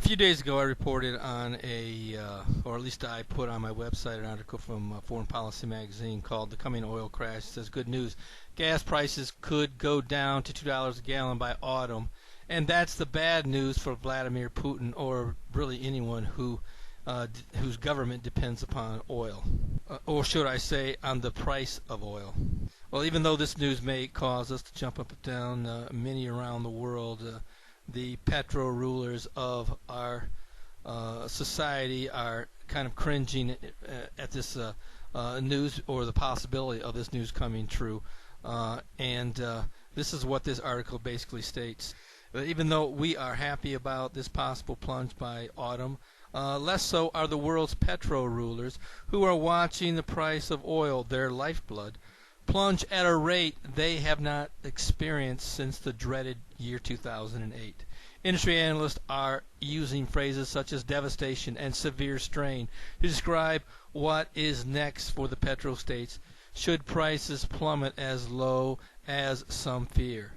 A few days ago, I reported on or at least I put on my website an article from Foreign Policy magazine called "The Coming Oil Crash." It says, good news, gas prices could go down to $2 a gallon by autumn, and that's the bad news for Vladimir Putin, or really anyone whose government depends upon oil, or should I say, on the price of oil. Well, even though this news may cause us to jump up and down, many around the world, the petro-rulers of our society are kind of cringing at this news, or the possibility of this news coming true. And this is what this article basically states. Even though we are happy about this possible plunge by autumn, less so are the world's petro-rulers, who are watching the price of oil, their lifeblood, plunge at a rate they have not experienced since the dreaded year 2008. Industry analysts are using phrases such as devastation and severe strain to describe what is next for the petro-states should prices plummet as low as some fear.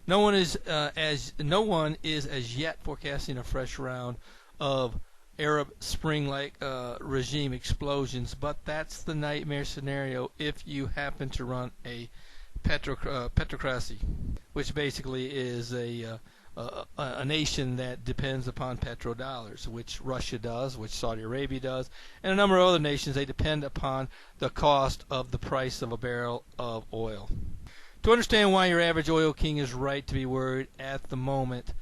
No one is as yet forecasting a fresh round of Arab Spring-like regime explosions, but that's the nightmare scenario if you happen to run a petrocracy, which basically is a nation that depends upon petrodollars, which Russia does, which Saudi Arabia does, and a number of other nations. They depend upon the cost of the price of a barrel of oil. To understand why your average oil king is right to be worried at the moment,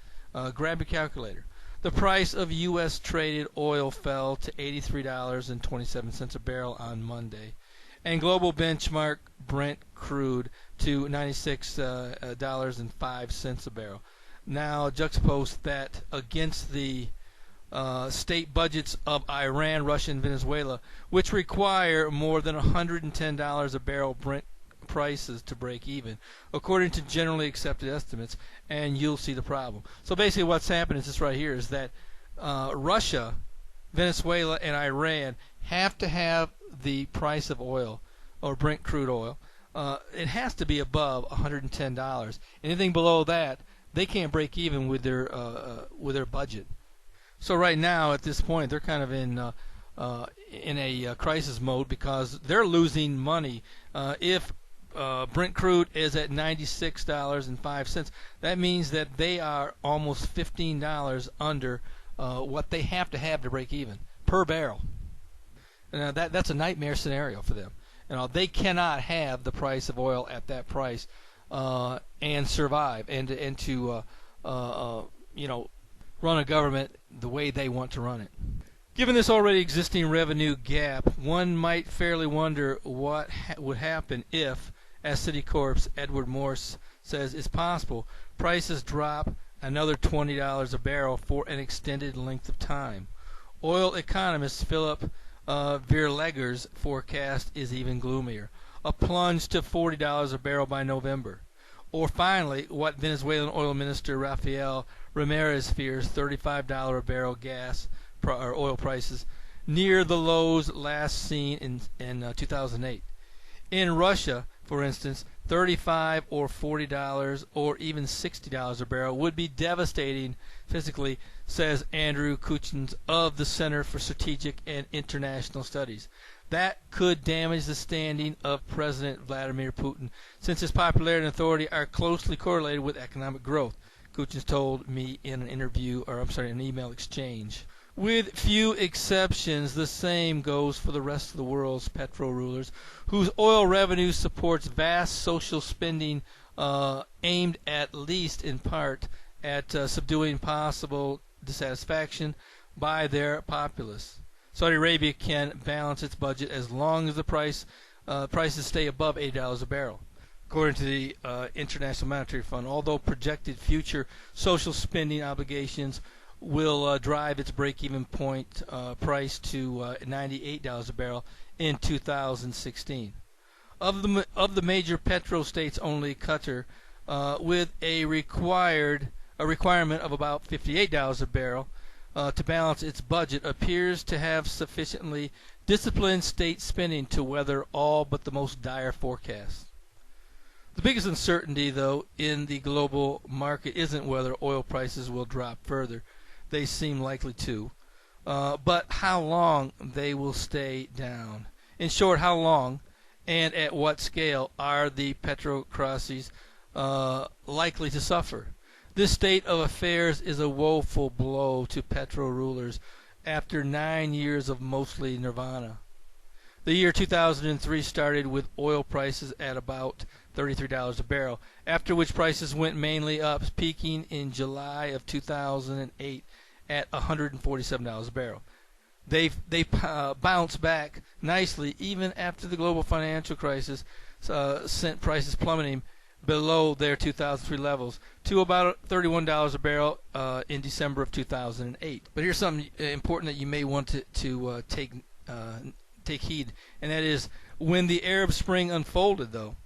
grab your calculator. The price of U.S. traded oil fell to $83.27 a barrel on Monday, and global benchmark Brent crude to $96.05 a barrel. Now juxtapose that against the state budgets of Iran, Russia, and Venezuela, which require more than $110 a barrel Brent prices to break even, according to generally accepted estimates, and you'll see the problem. So basically what's happened is this right here, is that Russia, Venezuela, and Iran have to have the price of oil, or Brent crude oil. It has to be above $110. Anything below that, they can't break even with their budget. So right now, at this point, they're kind of in a crisis mode, because they're losing money. If Brent crude is at $96.05, that means that they are almost $15 under what they have to break even per barrel. Now that's a nightmare scenario for them. They cannot have the price of oil at that price and survive, and to run a government the way they want to run it. Given this already existing revenue gap, one might fairly wonder what would happen if, as Citicorp's Edward Morse says is possible, prices drop another $20 a barrel for an extended length of time. Oil economist Philip Verlegger's forecast is even gloomier, a plunge to $40 a barrel by November. Or finally, what Venezuelan oil minister Rafael Ramirez fears, $35 a barrel gas or oil prices, near the lows last seen in 2008. In Russia, for instance, $35 or $40 or even $60 a barrel would be devastating physically, says Andrew Kuchins of the Center for Strategic and International Studies. That could damage the standing of President Vladimir Putin, since his popularity and authority are closely correlated with economic growth, Kuchins told me in an email exchange. With few exceptions, the same goes for the rest of the world's petro-rulers, whose oil revenue supports vast social spending aimed at least in part at subduing possible dissatisfaction by their populace. Saudi Arabia can balance its budget as long as the prices stay above $80 a barrel, according to the International Monetary Fund, although projected future social spending obligations will drive its break-even point price to $98 a barrel in 2016. Of the major petro-states, only Qatar, with a requirement of about $58 a barrel to balance its budget, appears to have sufficiently disciplined state spending to weather all but the most dire forecasts. The biggest uncertainty, though, in the global market isn't whether oil prices will drop further. they seem likely to. But how long they will stay down. In short, how long and at what scale are the petrocracies likely to suffer? This state of affairs is a woeful blow to petro rulers after 9 years of mostly nirvana. The year 2003 started with oil prices at about $33 a barrel, after which prices went mainly up, peaking in July of 2008 at $147 a barrel. They bounced back nicely even after the global financial crisis sent prices plummeting below their 2003 levels to about $31 a barrel in December of 2008. But here's something important that you may want to take heed, and that is when the Arab Spring unfolded, though.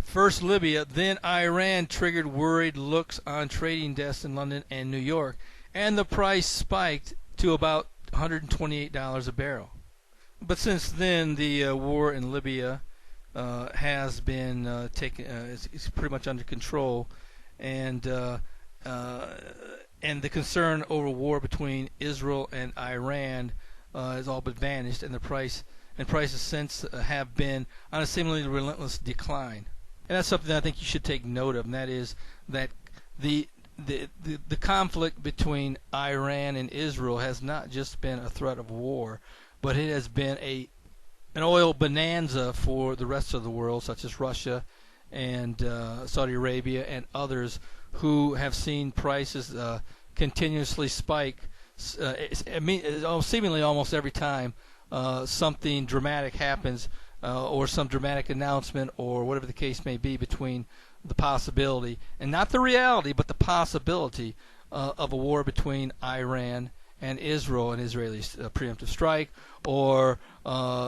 First Libya, then Iran triggered worried looks on trading desks in London and New York, and the price spiked to about $128 a barrel. But since then, the war in Libya has been taken, is pretty much under control, and the concern over war between Israel and Iran has all but vanished, and prices since have been on a seemingly relentless decline. And that's something that I think you should take note of, and that is that the conflict between Iran and Israel has not just been a threat of war, but it has been an oil bonanza for the rest of the world, such as Russia and Saudi Arabia and others who have seen prices continuously spike. Seemingly almost every time something dramatic happens, or some dramatic announcement, or whatever the case may be, between the possibility, and not the reality, but the possibility of a war between Iran and Israel, an Israeli preemptive strike, or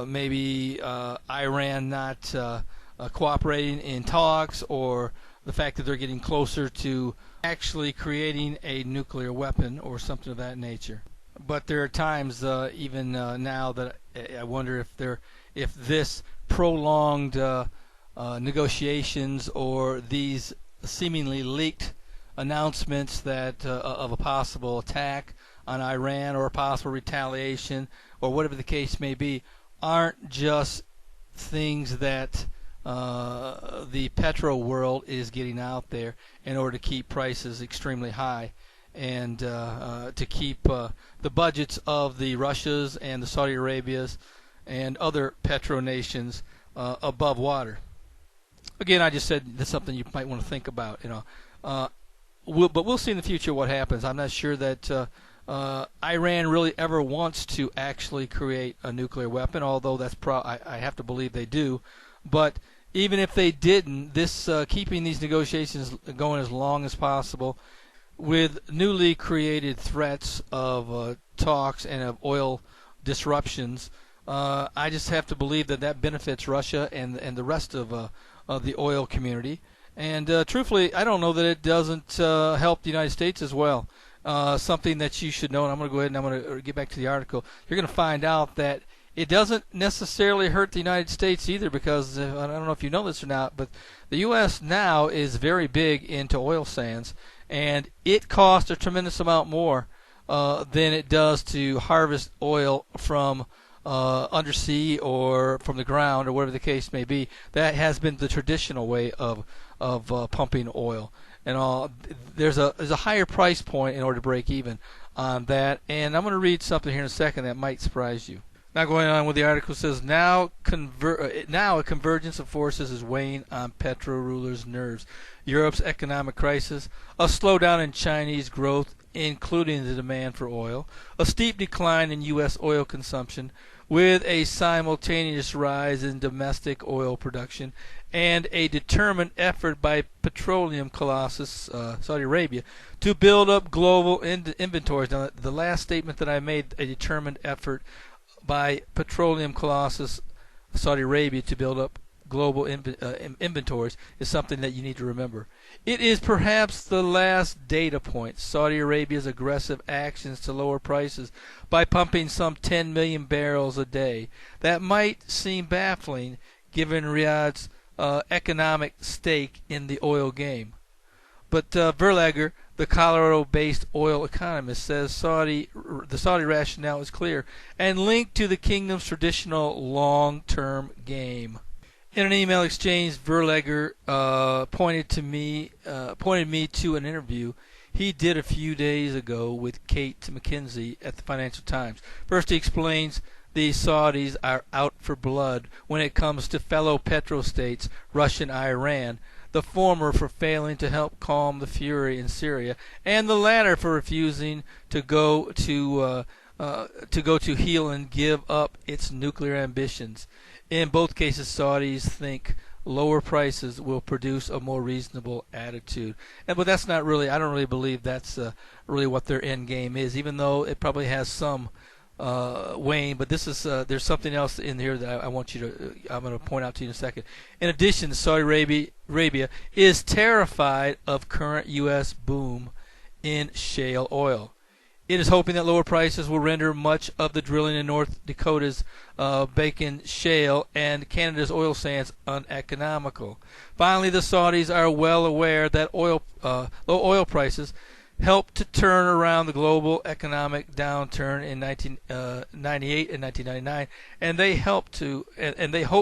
maybe Iran not cooperating in talks, or the fact that they're getting closer to actually creating a nuclear weapon or something of that nature. But there are times, even now, that I wonder if this prolonged negotiations or these seemingly leaked announcements that of a possible attack on Iran or a possible retaliation or whatever the case may be aren't just things that the petro world is getting out there in order to keep prices extremely high and to keep the budgets of the Russias and the Saudi Arabias and other petro nations above water. Again, I just said that's something you might want to think about. But we'll see in the future what happens. I'm not sure that Iran really ever wants to actually create a nuclear weapon, although I have to believe they do. But even if they didn't, this keeping these negotiations going as long as possible, with newly created threats of talks and of oil disruptions, I just have to believe that benefits Russia and the rest of the oil community. And truthfully, I don't know that it doesn't help the United States as well. Something that you should know, and I'm going to go ahead and I'm going to get back to the article. You're going to find out that it doesn't necessarily hurt the United States either, because I don't know if you know this or not, but the U.S. now is very big into oil sands, and it costs a tremendous amount more than it does to harvest oil from undersea or from the ground or whatever the case may be. That has been the traditional way of pumping oil. And all, there's a higher price point in order to break even on that. And I'm going to read something here in a second that might surprise you. Now going on with the article, says now a convergence of forces is weighing on petro rulers' nerves. Europe's economic crisis, a slowdown in Chinese growth, including the demand for oil, a steep decline in U.S. oil consumption, with a simultaneous rise in domestic oil production, and a determined effort by petroleum colossus Saudi Arabia to build up global inventories. Now, the last statement that I made, a determined effort by petroleum colossus Saudi Arabia to build up global inventories, is something that you need to remember. It is perhaps the last data point. Saudi Arabia's aggressive actions to lower prices by pumping some 10 million barrels a day. That might seem baffling given Riyadh's economic stake in the oil game. But Verlager, The Colorado-based oil economist says the Saudi rationale is clear and linked to the kingdom's traditional long-term game. In an email exchange, Verlegger pointed me to an interview he did a few days ago with Kate McKenzie at the Financial Times. First, he explains the Saudis are out for blood when it comes to fellow petro-states, Russia and Iran, the former for failing to help calm the fury in Syria, and the latter for refusing to go to heel and give up its nuclear ambitions. In both cases, Saudis think lower prices will produce a more reasonable attitude. But that's not really, I don't really believe that's really what their end game is, even though it probably has some weighing. But this is there's something else in here that I'm going to point out to you in a second. In addition, Saudi Arabia is terrified of current U.S. boom in shale oil. It is hoping that lower prices will render much of the drilling in North Dakota's Bacon Shale and Canada's oil sands uneconomical. Finally, the Saudis are well aware that low oil prices helped to turn around the global economic downturn in 1998 and 1999, and they hope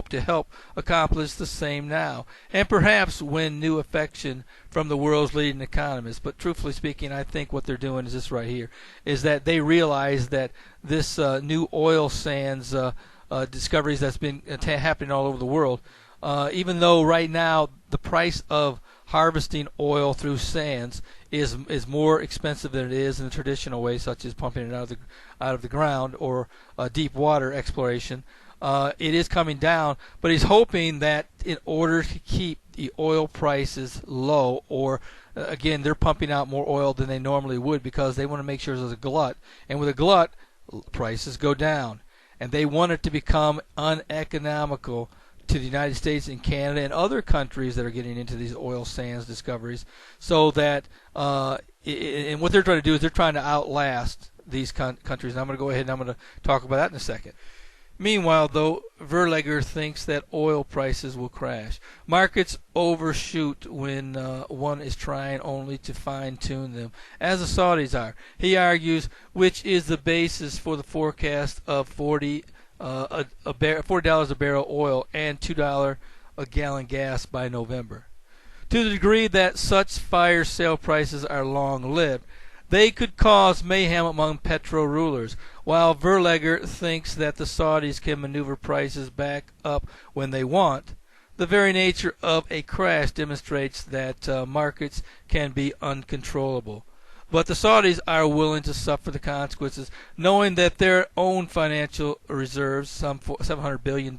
to help accomplish the same now, and perhaps win new affection from the world's leading economists. But truthfully speaking, I think what they're doing is this right here, is that they realize that this new oil sands discoveries that's been happening all over the world, even though right now the price of harvesting oil through sands is more expensive than it is in the traditional way, such as pumping it out of the ground or deep water exploration. It is coming down, but he's hoping that in order to keep the oil prices low, or again, they're pumping out more oil than they normally would because they want to make sure there's a glut, and with a glut, prices go down, and they want it to become uneconomical to the United States and Canada and other countries that are getting into these oil sands discoveries, so that and what they're trying to do is they're trying to outlast these countries. And I'm going to go ahead and I'm going to talk about that in a second. Meanwhile, though, Verlegger thinks that oil prices will crash. Markets overshoot when one is trying only to fine-tune them, as the Saudis are. He argues, which is the basis for the forecast of $40 a barrel oil and $2 a gallon gas by November. To the degree that such fire sale prices are long-lived, they could cause mayhem among petro rulers, while Verlegger thinks that the Saudis can maneuver prices back up when they want. The very nature of a crash demonstrates that markets can be uncontrollable. But the Saudis are willing to suffer the consequences, knowing that their own financial reserves, some $700 billion,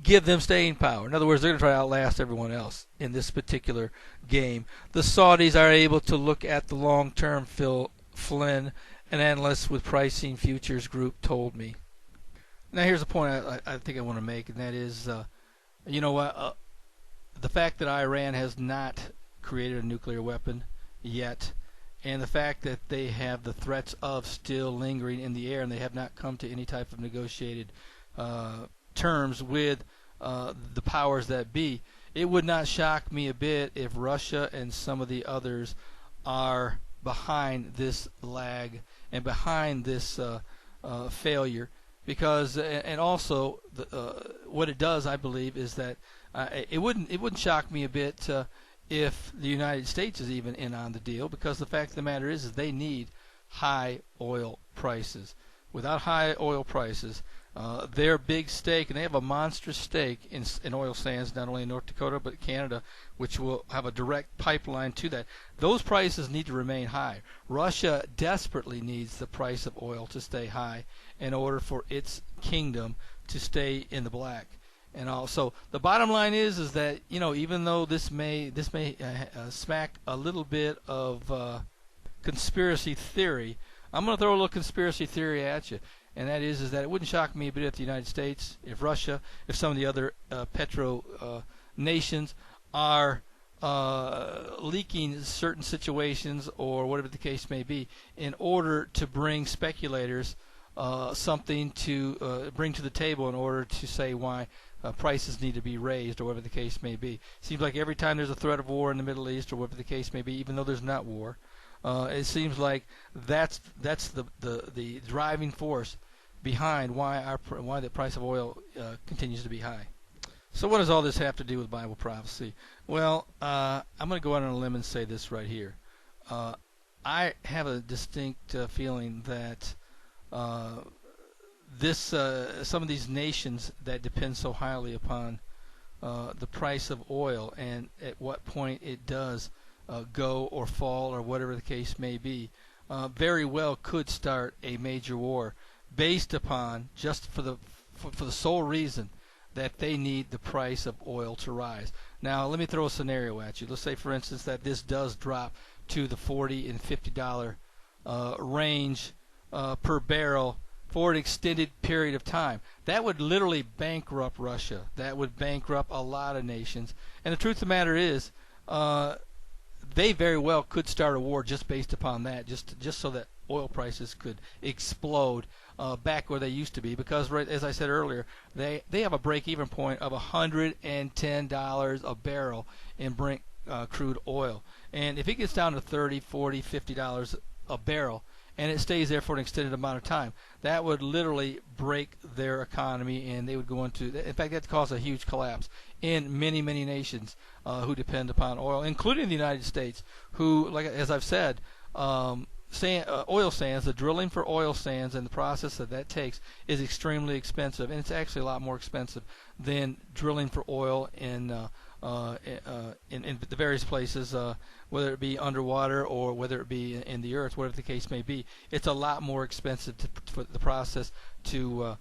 give them staying power. In other words, they're going to try to outlast everyone else in this particular game. The Saudis are able to look at the long term, Phil Flynn, an analyst with Pricing Futures Group, told me. Now here's a point I think I want to make, and that is, the fact that Iran has not created a nuclear weapon yet, and the fact that they have the threats of still lingering in the air, and they have not come to any type of negotiated terms with the powers that be, it would not shock me a bit if Russia and some of the others are behind this lag and behind this failure, because and also what it does, I believe, is that it wouldn't shock me a bit if the United States is even in on the deal, because the fact of the matter is they need high oil prices. Without high oil prices, their big stake, and they have a monstrous stake in oil sands, not only in North Dakota but Canada, which will have a direct pipeline to that. Those prices need to remain high. Russia desperately needs the price of oil to stay high in order for its kingdom to stay in the black. And also, the bottom line is that, even though this may smack a little bit of conspiracy theory, I'm going to throw a little conspiracy theory at you, and that is that it wouldn't shock me a bit if the United States, if Russia, if some of the other petro nations are leaking certain situations or whatever the case may be in order to bring speculators something to bring to the table in order to say why prices need to be raised, or whatever the case may be. Seems like every time there's a threat of war in the Middle East, or whatever the case may be, even though there's not war, it seems like that's the driving force behind why the price of oil continues to be high. So what does all this have to do with Bible prophecy? Well, I'm going to go out on a limb and say this right here. I have a distinct feeling that some of these nations that depend so highly upon the price of oil, and at what point it does go or fall or whatever the case may be, very well could start a major war based upon just for the sole reason that they need the price of oil to rise. Now, let me throw a scenario at you. Let's say, for instance, that this does drop to the $40 and $50 range per barrel for an extended period of time. That would literally bankrupt Russia. That would bankrupt a lot of nations. And the truth of the matter is, they very well could start a war just based upon that, just so that oil prices could explode back where they used to be, because, right, as I said earlier, they have a break-even point of $110 a barrel in Brent crude oil. And if it gets down to $30, $40, $50 a barrel, and it stays there for an extended amount of time, that would literally break their economy, and they would go into, in fact, that cause a huge collapse in many, many nations who depend upon oil, including the United States, who, like as I've said, oil sands, the drilling for oil sands and the process that takes is extremely expensive, and it's actually a lot more expensive than drilling for oil in the various places, whether it be underwater or whether it be in the earth, whatever the case may be. It's a lot more expensive for the process to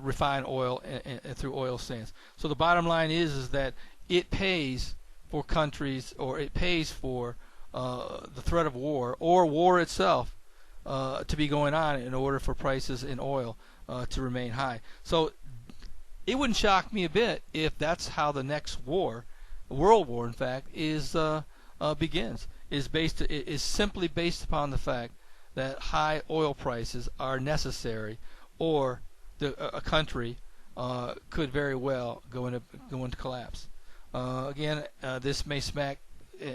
refine oil and through oil sands. So the bottom line is that it pays for countries, or it pays for the threat of war or war itself to be going on in order for prices in oil to remain high. So it wouldn't shock me a bit if that's how the next war, world war in fact, begins. Is simply based upon the fact that high oil prices are necessary, or a country could very well go into collapse. Again, this may smack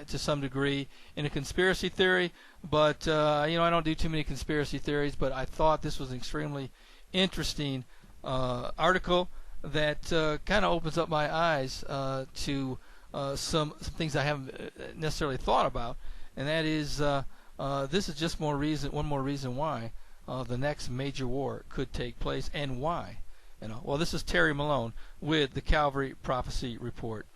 to some degree in a conspiracy theory, but I don't do too many conspiracy theories, but I thought this was an extremely interesting article that kind of opens up my eyes to some things I haven't necessarily thought about, and that is this is just one more reason why the next major war could take place, and why. Well, this is Terry Malone with the Calvary Prophecy Report.